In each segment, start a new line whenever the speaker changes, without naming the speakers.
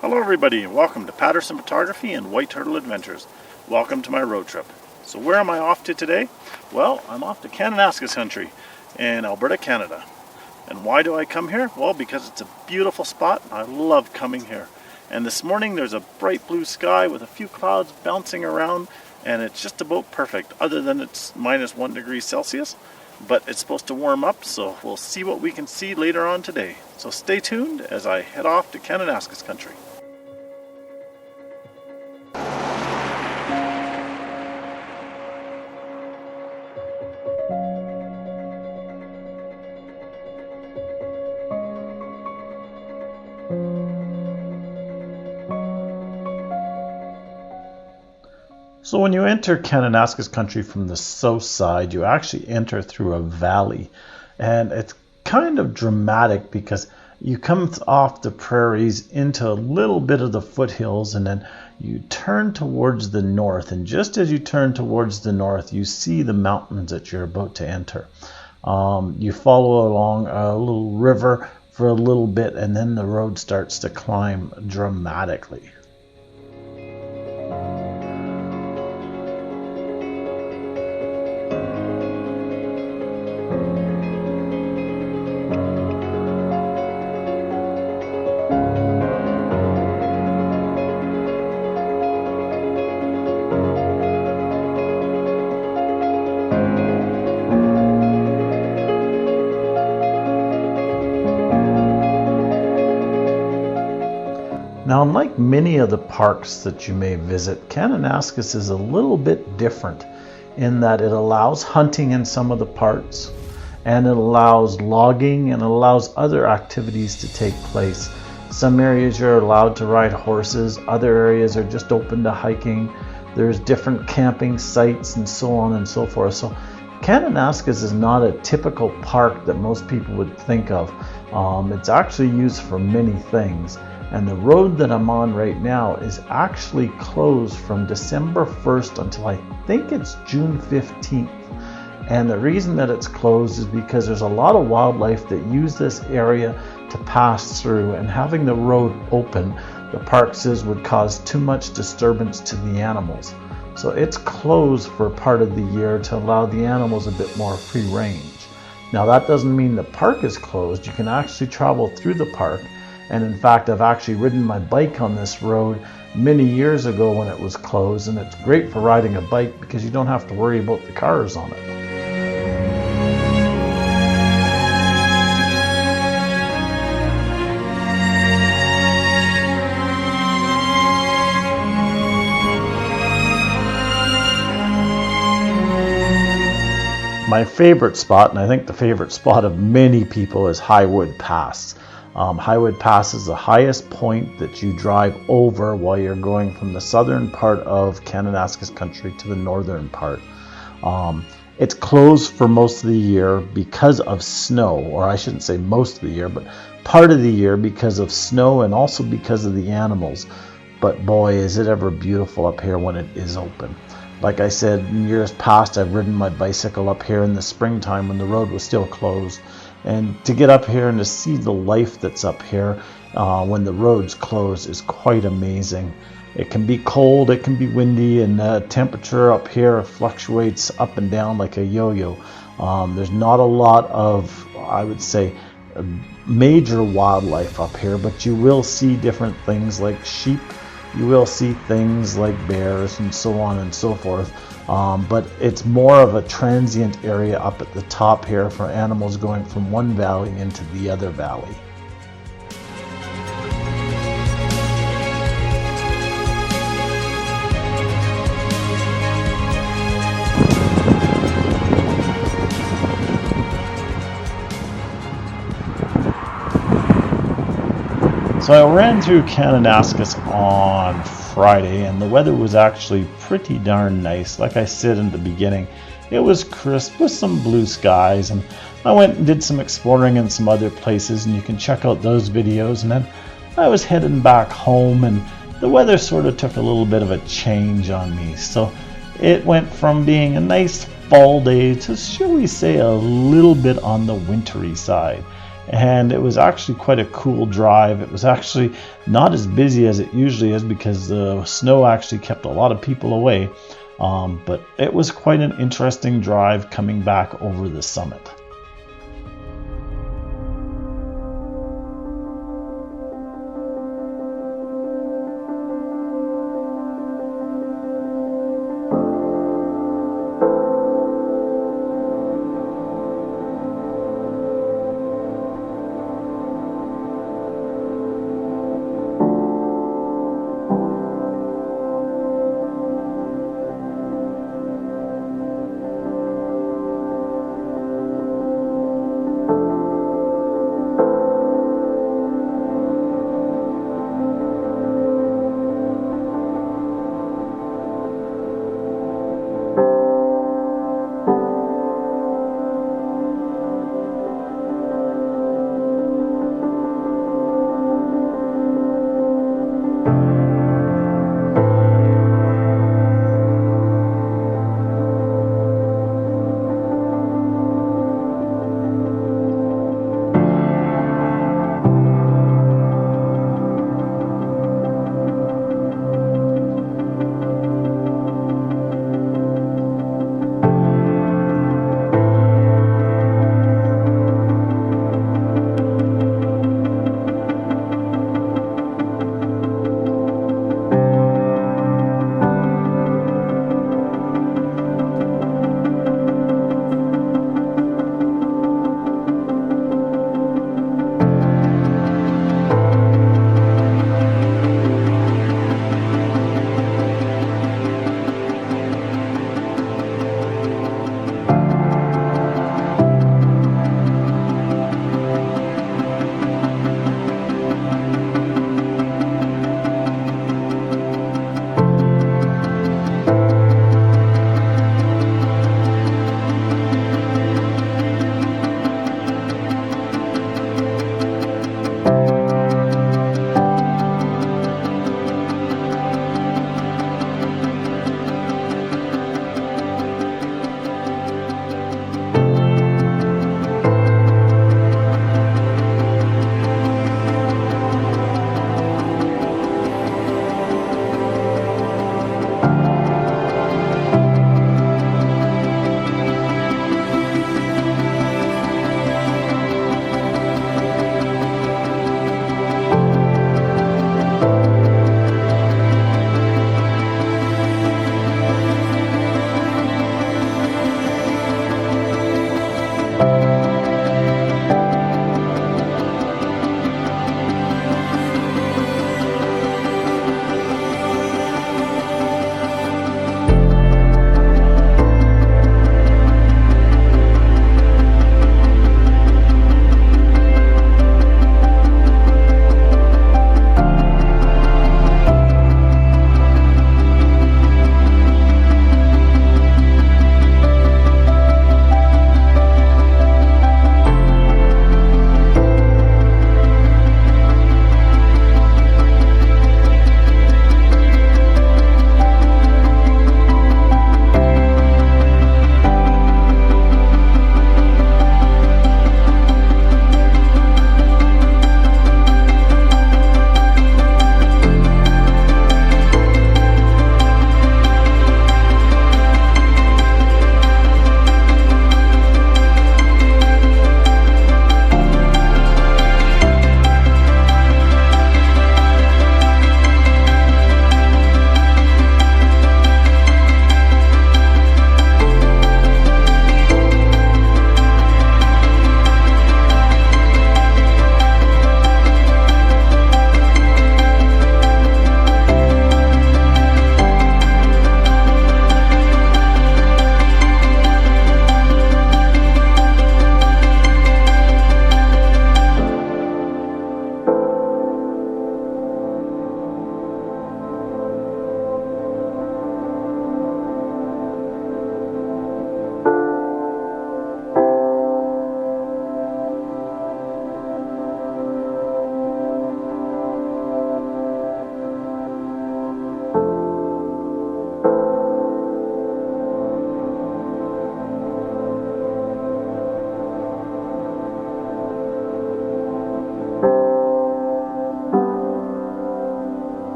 Hello everybody, and welcome to Paterson Photography and White Turtle Adventures. Welcome to my road trip. So where am I off to today? Well, I'm off to Kananaskis Country in Alberta, Canada. And why do I come here? Well, because it's a beautiful spot and I love coming here. And this morning there's a bright blue sky with a few clouds bouncing around, and it's just about perfect, other than it's minus 1 degree Celsius. But it's supposed to warm up, so we'll see what we can see later on today. So stay tuned as I head off to Kananaskis Country. So when you enter Kananaskis Country from the south side, you actually enter through a valley, and it's kind of dramatic because you come off the prairies into a little bit of the foothills, and then you turn towards the north, and just as you turn towards the north, you see the mountains that you're about to enter. You follow along a little river for a little bit, and then the road starts to climb dramatically. Now, unlike many of the parks that you may visit, Kananaskis is a little bit different in that it allows hunting in some of the parts, and it allows logging, and it allows other activities to take place. Some areas you're allowed to ride horses, other areas are just open to hiking. There's different camping sites and so on and so forth. So Kananaskis is not a typical park that most people would think of. It's actually used for many things. And the road that I'm on right now is actually closed from December 1st until I think it's June 15th. And the reason that it's closed is because there's a lot of wildlife that use this area to pass through, and having the road open, the park says, would cause too much disturbance to the animals. So it's closed for part of the year to allow the animals a bit more free range. Now, that doesn't mean the park is closed. You can actually travel through the park. And in fact, I've actually ridden my bike on this road many years ago when it was closed, and it's great for riding a bike because you don't have to worry about the cars on it. My favorite spot, and I think the favorite spot of many people, is Highwood Pass. Highwood Pass is the highest point that you drive over while you're going from the southern part of Kananaskis Country to the northern part. It's closed for most of the year because of snow, or I shouldn't say most of the year, but part of the year because of snow and also because of the animals. But boy, is it ever beautiful up here when it is open. Like I said, in years past, I've ridden my bicycle up here in the springtime when the road was still closed. And to get up here and to see the life that's up here when the road's closed is quite amazing. It can be cold, it can be windy, and the temperature up here fluctuates up and down like a yo-yo. There's not a lot of, I would say, major wildlife up here, but you will see different things like sheep. You will see things like bears and so on and so forth. But it's more of a transient area up at the top here for animals going from one valley into the other valley. So I ran through Kananaskis on Friday, and the weather was actually pretty darn nice. Like I said in the beginning, it was crisp with some blue skies, and I went and did some exploring in some other places, and you can check out those videos. And then I was heading back home, and the weather sort of took a little bit of a change on me. So it went from being a nice fall day to, shall we say, a little bit on the wintry side. And it was actually quite a cool drive. It was actually not as busy as it usually is because the snow actually kept a lot of people away. But it was quite an interesting drive coming back over the summit.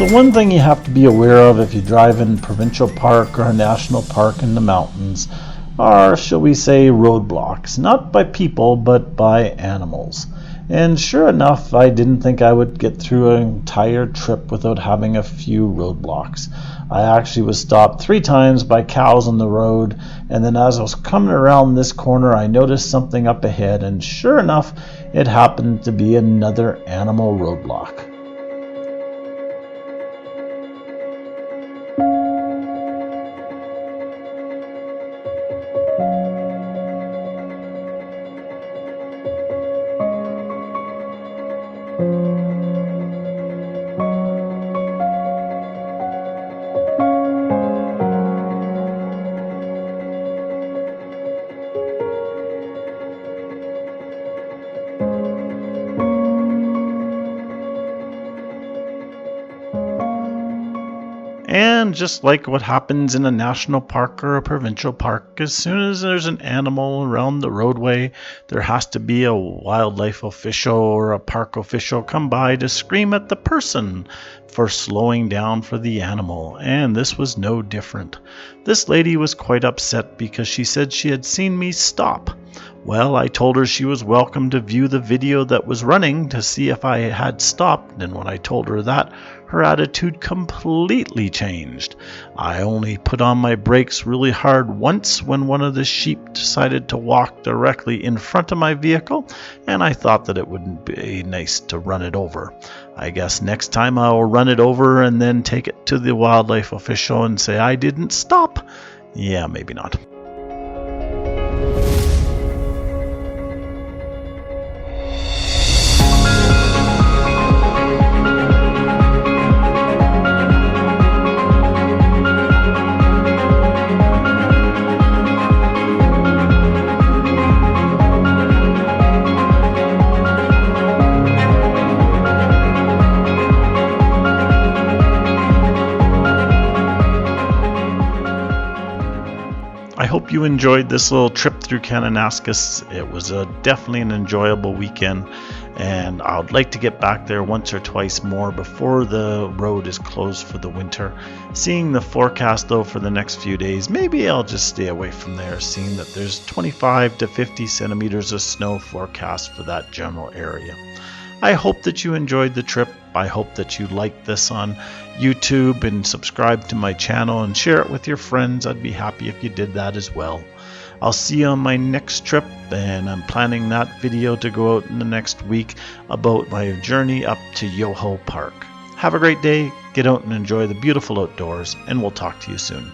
So one thing you have to be aware of if you drive in provincial park or a national park in the mountains are, shall we say, roadblocks, not by people but by animals. And sure enough, I didn't think I would get through an entire trip without having a few roadblocks. I actually was stopped 3 times by cows on the road, and then as I was coming around this corner, I noticed something up ahead, and sure enough, it happened to be another animal roadblock. And just like what happens in a national park or a provincial park, as soon as there's an animal around the roadway, there has to be a wildlife official or a park official come by to scream at the person for slowing down for the animal. And this was no different. This lady was quite upset because she said she had seen me stop. Well, I told her she was welcome to view the video that was running to see if I had stopped, and when I told her that, her attitude completely changed. I only put on my brakes really hard once when one of the sheep decided to walk directly in front of my vehicle, and I thought that it would be nice to run it over. I guess next time I'll run it over and then take it to the wildlife official and say I didn't stop. Yeah, maybe not. I hope you enjoyed this little trip through Kananaskis. It was definitely an enjoyable weekend, and I'd like to get back there once or twice more before the road is closed for the winter. Seeing the forecast though for the next few days, maybe I'll just stay away from there, seeing that there's 25 to 50 centimeters of snow forecast for that general area. I hope that you enjoyed the trip. I hope that you liked this on YouTube and subscribe to my channel and share it with your friends. I'd be happy if you did that as well. I'll see you on my next trip, and I'm planning that video to go out in the next week about my journey up to Yoho Park. Have a great day, get out and enjoy the beautiful outdoors, and we'll talk to you soon.